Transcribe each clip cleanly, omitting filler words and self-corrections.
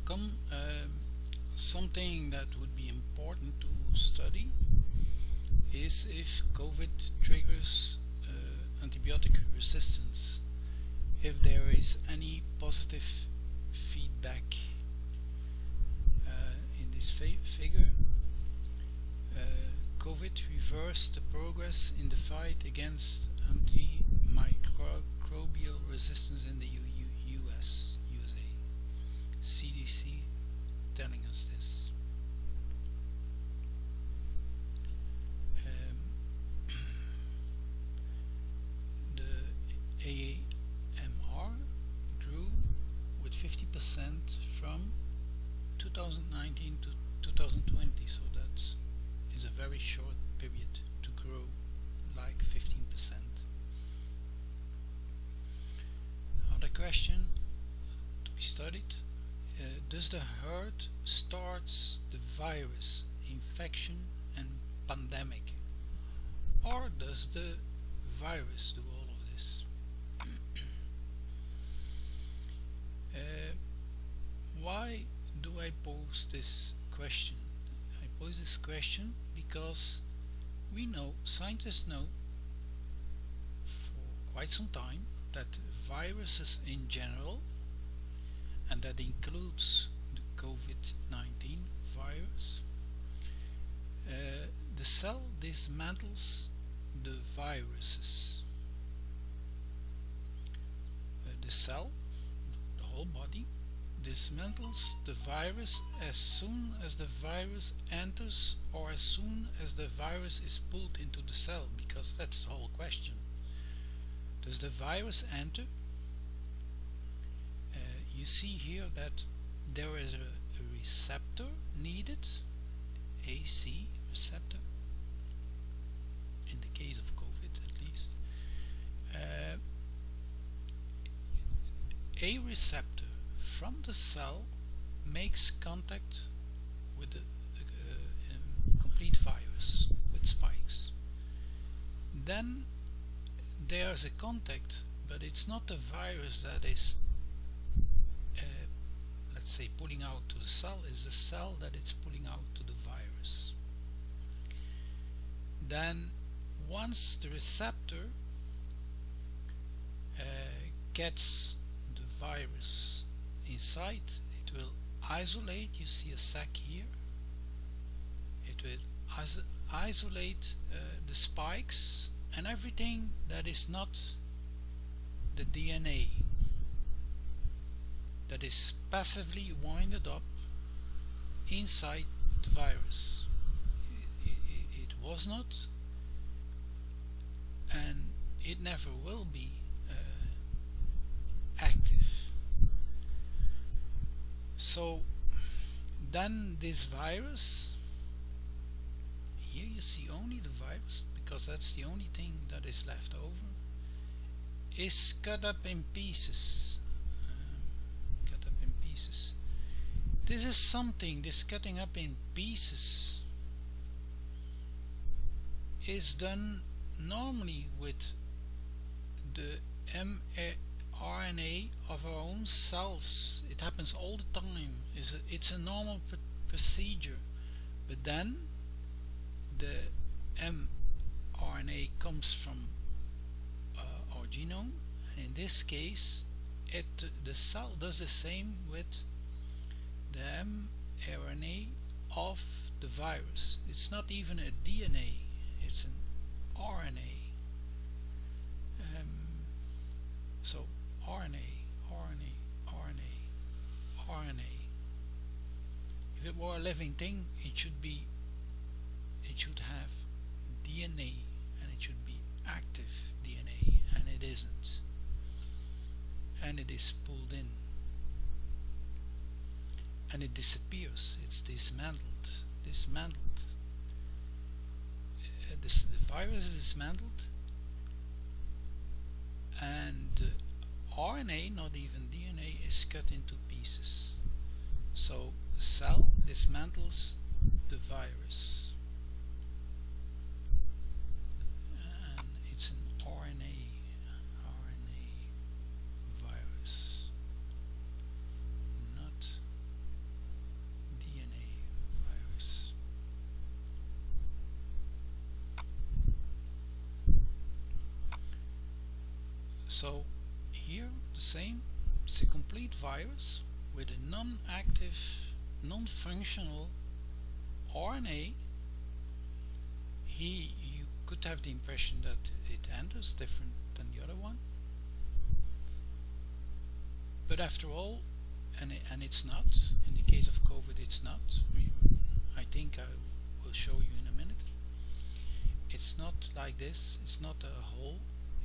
welcome. Something that would be important to study is if COVID triggers antibiotic resistance, if there is any positive feedback in this figure. COVID reversed the progress in the fight against antimicrobial resistance in the USA. CDC telling us this. The AMR grew with 50% from 2019 to 2020, so that is a very short period to grow like 15%. Other question to be studied. Does the herd starts the virus, infection and pandemic, or does the virus do all of this? Why do I pose this question? I pose this question because we know, scientists know for quite some time that viruses in general, and that includes the COVID-19 virus, the cell dismantles the viruses. The cell, the whole body, dismantles the virus as soon as the virus enters or as soon as the virus is pulled into the cell, because that's the whole question. Does the virus enter? You see here that there is a receptor needed, AC receptor, in the case of COVID at least. A receptor from the cell makes contact with the complete virus with spikes. Then there's a contact, but it's not the virus that is let's say pulling out to the cell, is the cell that it's pulling out to the virus. Then once the receptor gets the virus inside, it will isolate, you see a sac here, it will isolate the spikes and everything that is not the DNA, that is passively winded up inside the virus. It was not, and it never will be active. So then this virus, here you see only the virus, because that's the only thing that is left over, is cut up in pieces. This is something, this cutting up in pieces is done normally with the mRNA of our own cells. It happens all the time. It's a normal procedure. But then the mRNA comes from our genome. In this case, the cell does the same with the mRNA of the virus. It's not even a DNA, it's an RNA. So RNA, RNA, RNA, RNA. If it were a living thing, it should have DNA, and it should be active DNA, and it isn't. And it is pulled in, and it disappears. It's dismantled. The virus is dismantled, and RNA, not even DNA, is cut into pieces. So the cell dismantles the virus, and it's an RNA virus, not So here the same, it's a complete virus with a non-active, non-functional RNA. Here you could have the impression that it enters different than the other one, but after all, and it's not, in the case of COVID it's not, I think I will show you in a minute, it's not like this, it's not a hole,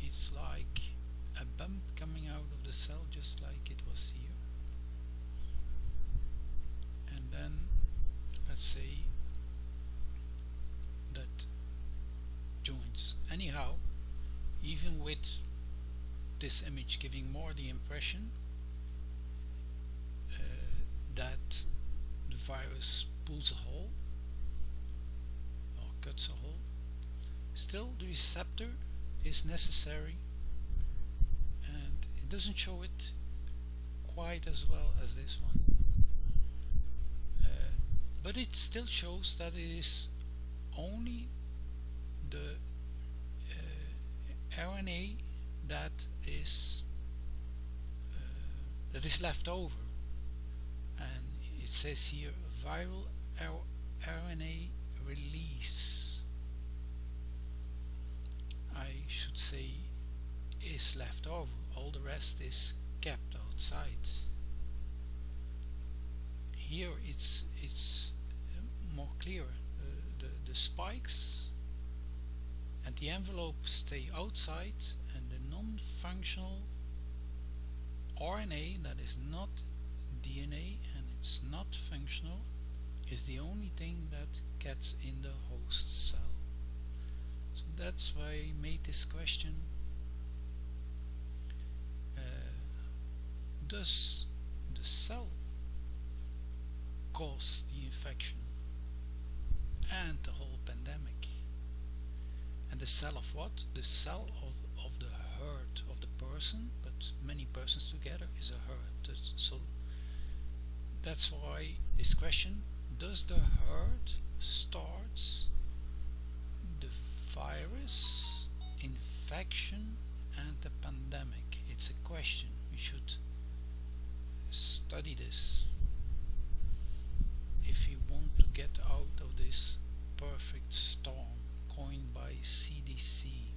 it's like a bump coming out of the cell, just like it was here. And then let's say that joins. Anyhow, even with this image giving more the impression that the virus pulls a hole or cuts a hole, still the receptor is necessary, and it doesn't show it quite as well as this one, but it still shows that it is only the RNA that is left over, and it says here viral RNA release. I should say is left over, all the rest is kept outside. Here it's more clear. The spikes and the envelope stay outside, and the non-functional RNA that is not DNA and it's not functional is the only thing that gets in the host cell. So that's why I made this question. Does the cell cause the infection and the whole pandemic? And the cell of what? The cell of the herd of the person, but many persons together is a herd. So that's why this question, does the herd starts the virus, infection and the pandemic? It's a question. We should study this if you want to get out of this perfect storm coined by CDC.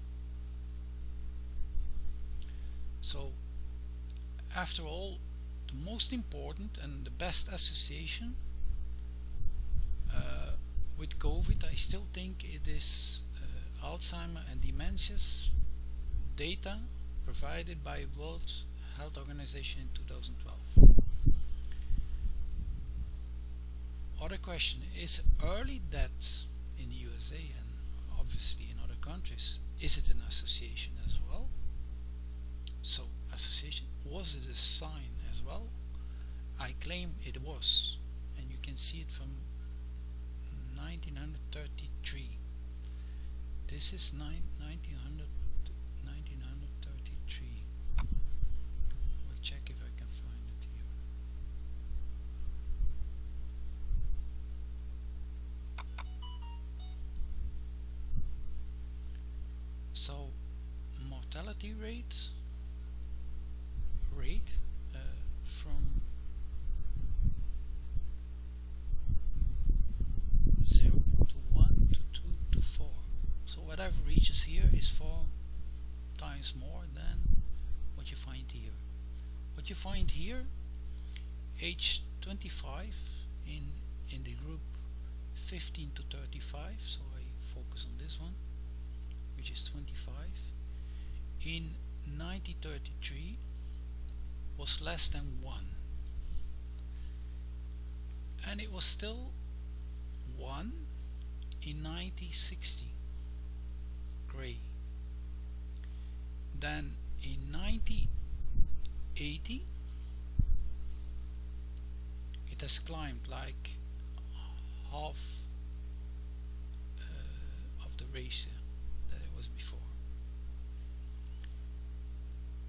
So after all, the most important and the best association with COVID, I still think it is Alzheimer and dementias data provided by World Health Organization in 2012. Other question, is early death in the USA and obviously in other countries, is it an association as well? So association, was it a sign as well? I claim it was, and you can see it from 1933. This is 1933. I will check if I can find it here. So mortality rate from 0 to 1 to 2 to 4. So whatever reaches here is 4 times more than what you find here. What you find here, age 25 in the group 15 to 35, so I focus on this one, which is 25, in 1933 was less than 1, and it was still 1 in 1960, gray. Then in 1980 it has climbed like half of the ratio that it was before.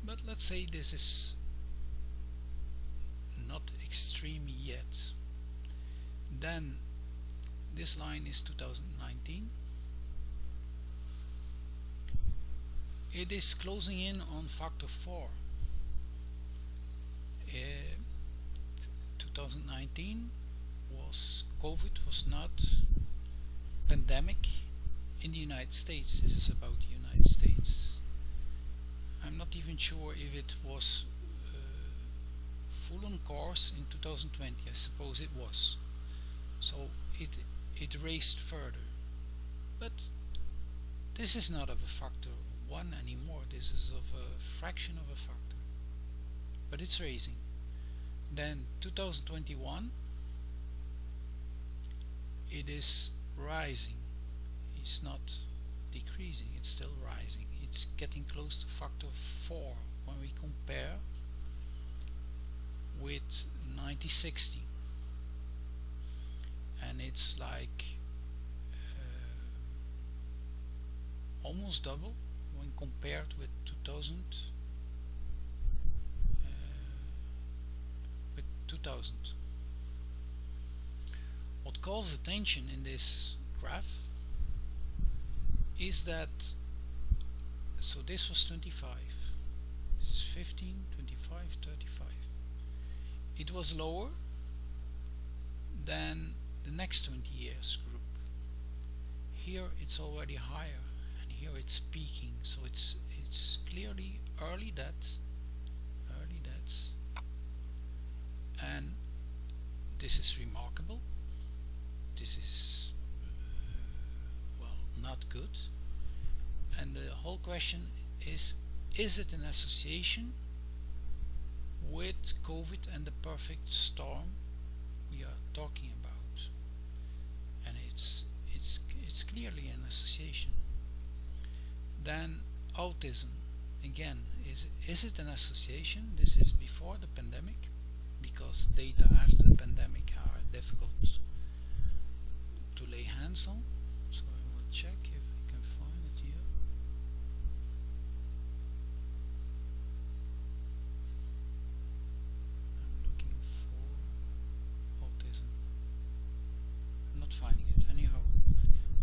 But let's say this is not extreme yet. Then this line is 2019. it is closing in on factor 4. 2019 was COVID was not pandemic in the United States. This is about the United States. I'm not even sure if it was full on course in 2020. I suppose it was. So it raised further. But this is not of a factor 1 anymore. This is of a fraction of a factor. But it's raising. Then 2021, it is rising. It's not decreasing, it's still rising. It's getting close to factor 4 when we compare with 1960. And it's like almost double when compared with 2000. What calls attention in this graph is that, so this was 25, this is 15, 25, 35. It was lower than the next 20 years group. Here it's already higher, and here it's peaking, so it's clearly early deaths, and this is remarkable. This is well, not good. And the whole question is it an association with COVID and the perfect storm we are talking about? And it's clearly an association. Then autism, again, is it an association? This is before the pandemic, because data after the pandemic are difficult to lay hands on. So I will check if I can find it here. I'm looking for autism. I'm not finding it. Anyhow,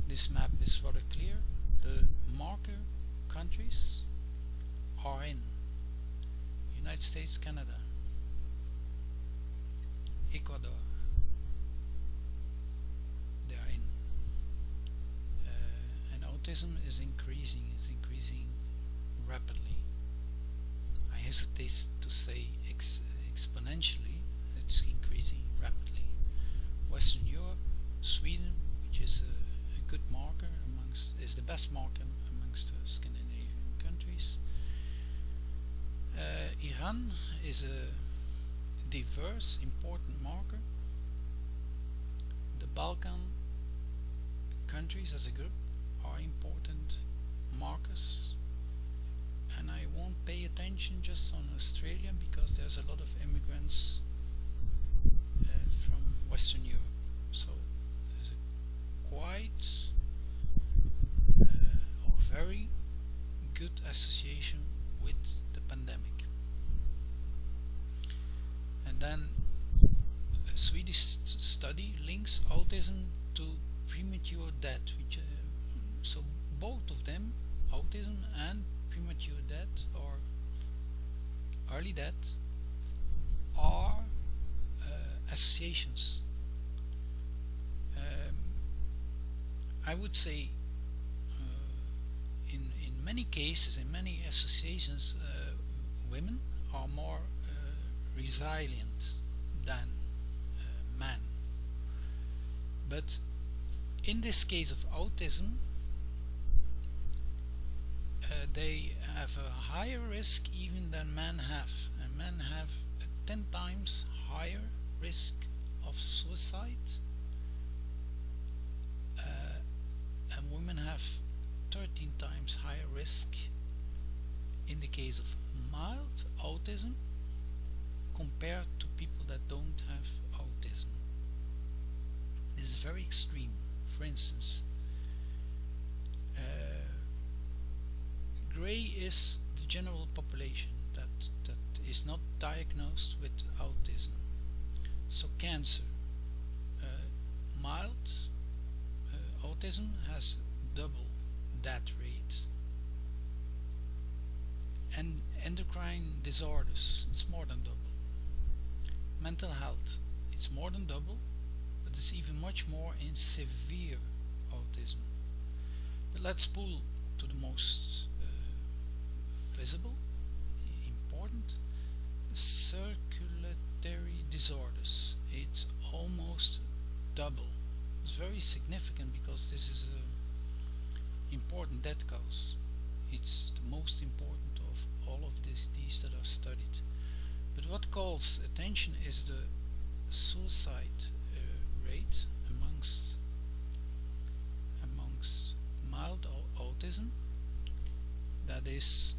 this map is rather clear. The marker countries are in United States, Canada, Ecuador, they are in, and autism is increasing. It's increasing rapidly. I hesitate to say exponentially. It's increasing rapidly. Western Europe, Sweden, which is a good marker is the best marker amongst the Scandinavian countries. Iran is a diverse, important marker. The Balkan countries as a group are important markers, and I won't pay attention just on Australia because there's a lot of immigrants from Western Europe. So there's a quite or very good association with the pandemic. And then a Swedish study links autism to premature death, which so both of them, autism and premature death or early death, are associations. I would say in many cases, in many associations, women are more resilient than men. But in this case of autism, they have a higher risk even than men have, and men have a 10 times higher risk of suicide, and women have 13 times higher risk in the case of mild autism compared to people that don't have autism. This is very extreme. For instance, gray is the general population that is not diagnosed with autism. So cancer, mild autism has double that rate. and endocrine disorders, it's more than double. Mental health, it's more than double, but it's even much more in severe autism. But let's pull to the most visible, important, circulatory disorders. It's almost double. It's very significant because this is a important death cause. It's the most important of all of these that are studied. But what calls attention is the suicide rate amongst mild autism. That is,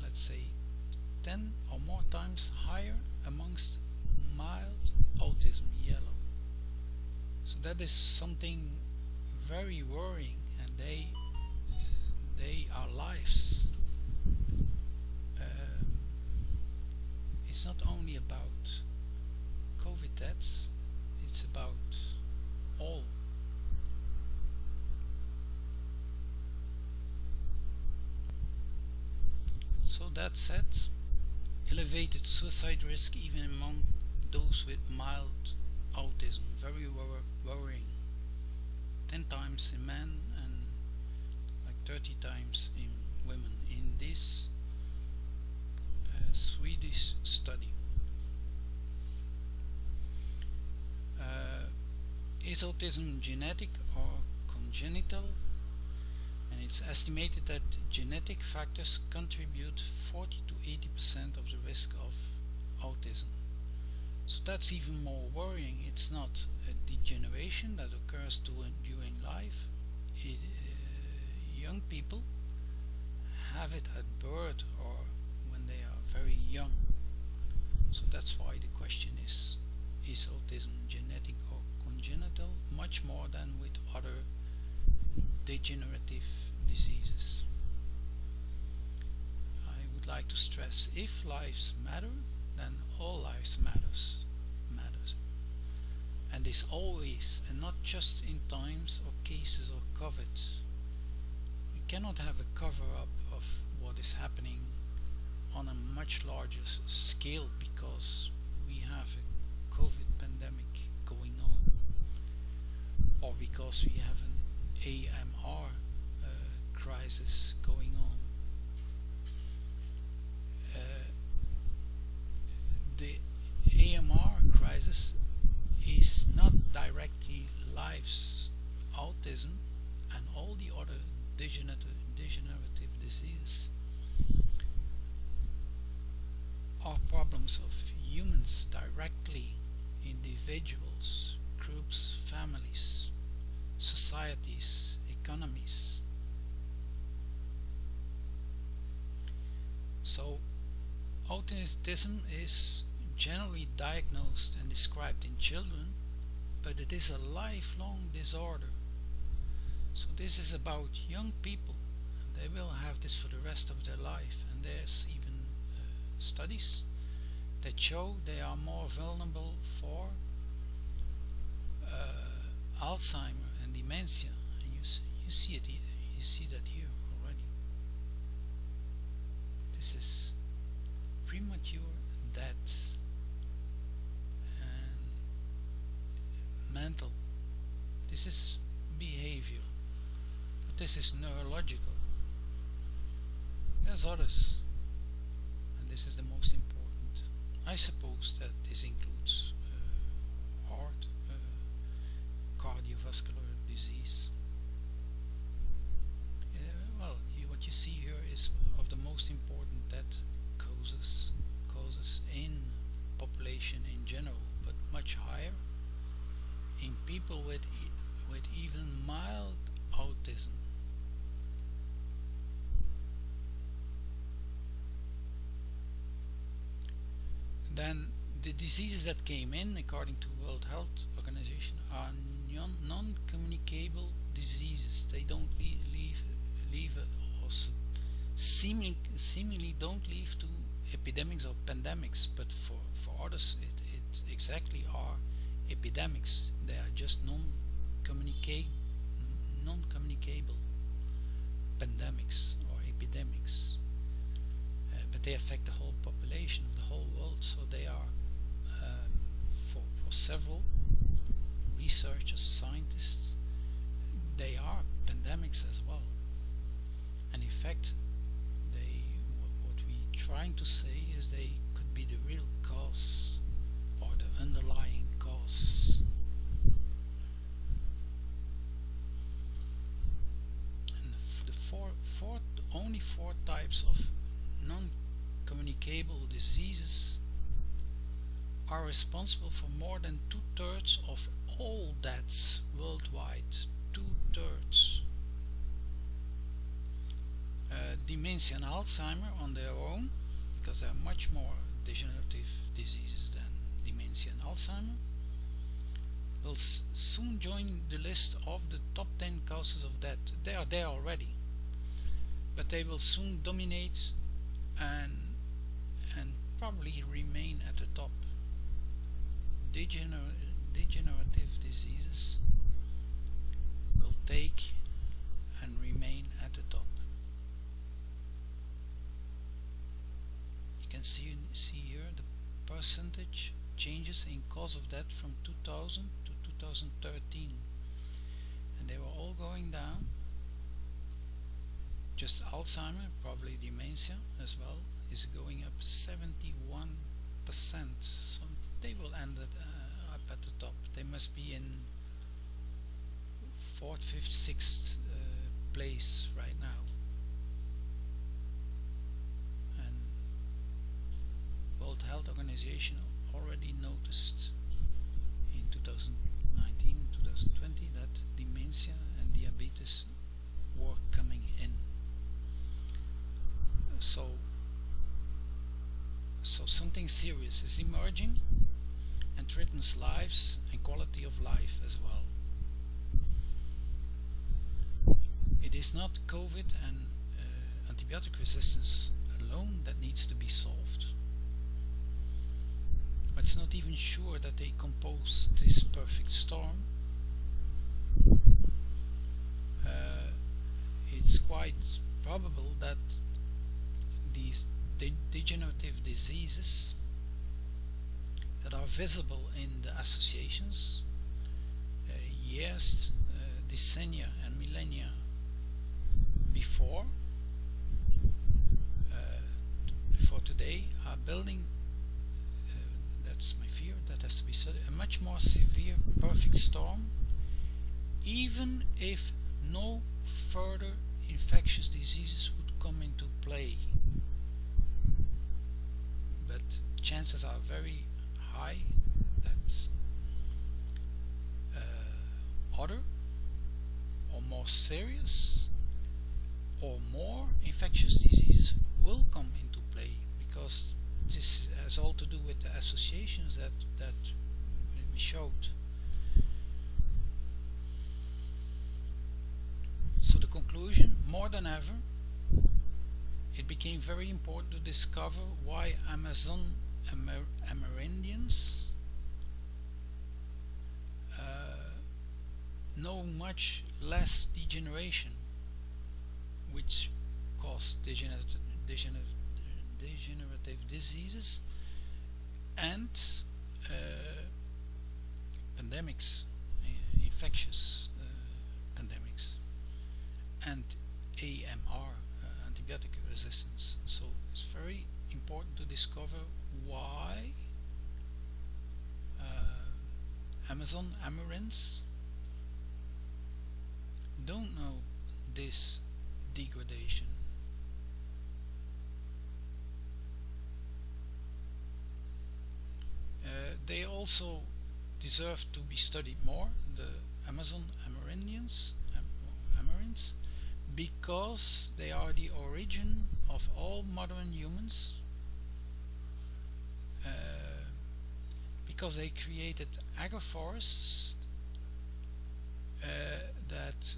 let's say, 10 or more times higher amongst mild autism, yellow. So that is something very worrying, and they are lives. It's not only about COVID deaths, it's about all. So that said, elevated suicide risk even among those with mild autism, very worrying. 10 times in men and like 30 times in women in this Swedish study. Is autism genetic or congenital? And it's estimated that genetic factors contribute 40 to 80% of the risk of autism. So that's even more worrying. It's not a degeneration that occurs during life. Young people have it at birth or when they are very young. So that's why the question is autism genetic or congenital, much more than with other degenerative diseases. I would like to stress, if lives matter, then all lives matters. And this always, and not just in times or cases of COVID. We cannot have a cover-up of what is happening on a much larger scale because we have a COVID pandemic going on, or because we have an AMR crisis going on. The AMR crisis is not directly lives autism and all the other degenerative diseases are problems of humans directly, individuals, groups, families, societies, economies. So autism is generally diagnosed and described in children, but it is a lifelong disorder. So this is about young people, and they will have this for the rest of their life. And there's even studies that show they are more vulnerable for Alzheimer and dementia. And you see it. You see that here already. This is premature death and mental. This is behavior, but this is neurological. There's others, and this is the most important. I suppose that this includes heart, cardiovascular disease. Well, what you see here is of the most important death causes in population in general, but much higher in people with even mild autism. Then the diseases that came in, according to World Health Organization, are non-communicable diseases. They don't leave or seemingly don't lead to epidemics or pandemics, but for others it exactly are epidemics. They are just non-communicable pandemics or epidemics. but they affect the whole population of the whole world. So they are, for several researchers, scientists, they are pandemics as well. And in fact, what we're trying to say is they could be the real cause, or the underlying cause. And only four types of non-communicable diseases are responsible for more than 2/3 of all deaths worldwide. 2/3. Dementia and Alzheimer on their own, because there are much more degenerative diseases than dementia and Alzheimer, will soon join the list of the top 10 causes of death. They are there already, but they will soon dominate and probably remain at the top. Degenerative diseases will take and remain at the top. You can see here the percentage changes in cause of death from 2000 to 2013, and they were all going down. Just Alzheimer, probably dementia as well, is going up 71%. So they will end up at the top. They must be in 4th, 5th, 6th place right now. And World Health Organization already noticed in 2019, 2020 that dementia and diabetes were coming in. So something serious is emerging and threatens lives and quality of life as well. It is not COVID and antibiotic resistance alone that needs to be solved. But it's not even sure that they compose this perfect storm. It's quite probable that these degenerative diseases that are visible in the associations years, decennia and millennia before today are building, that's my fear, that has to be studied, a much more severe perfect storm, even if no further infectious diseases would come into play. But chances are very high that other or more serious or more infectious diseases will come into play, because this has all to do with the associations that we showed. So the conclusion, more than ever, it became very important to discover why Amazon Amerindians know much less degeneration, which cause degenerative diseases and pandemics, infectious pandemics, and AMR, antibiotic resistance. So it's very important to discover why Amazon Amerins don't know this degradation. They also deserve to be studied more, the Amazon Amerindians, Amerins, because they are the origin of all modern humans, because they created agroforests that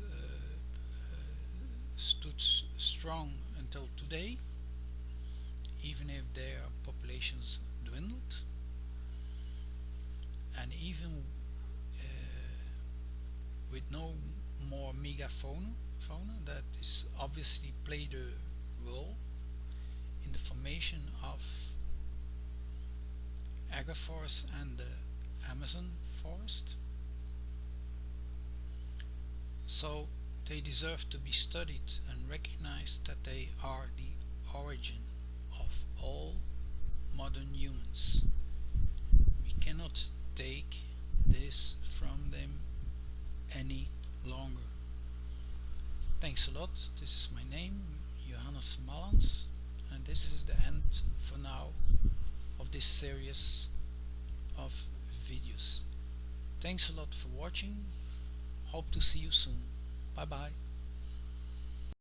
stood strong until today, even if their populations dwindled, and even with no more megafauna that is obviously played a role in the formation of agroforest and the Amazon forest. So they deserve to be studied and recognized that they are the origin of all modern humans. We cannot take this from them any longer. Thanks a lot. This is my name, Johannes Malans, and this is the end for now of this series of videos. Thanks a lot for watching. Hope to see you soon. Bye bye.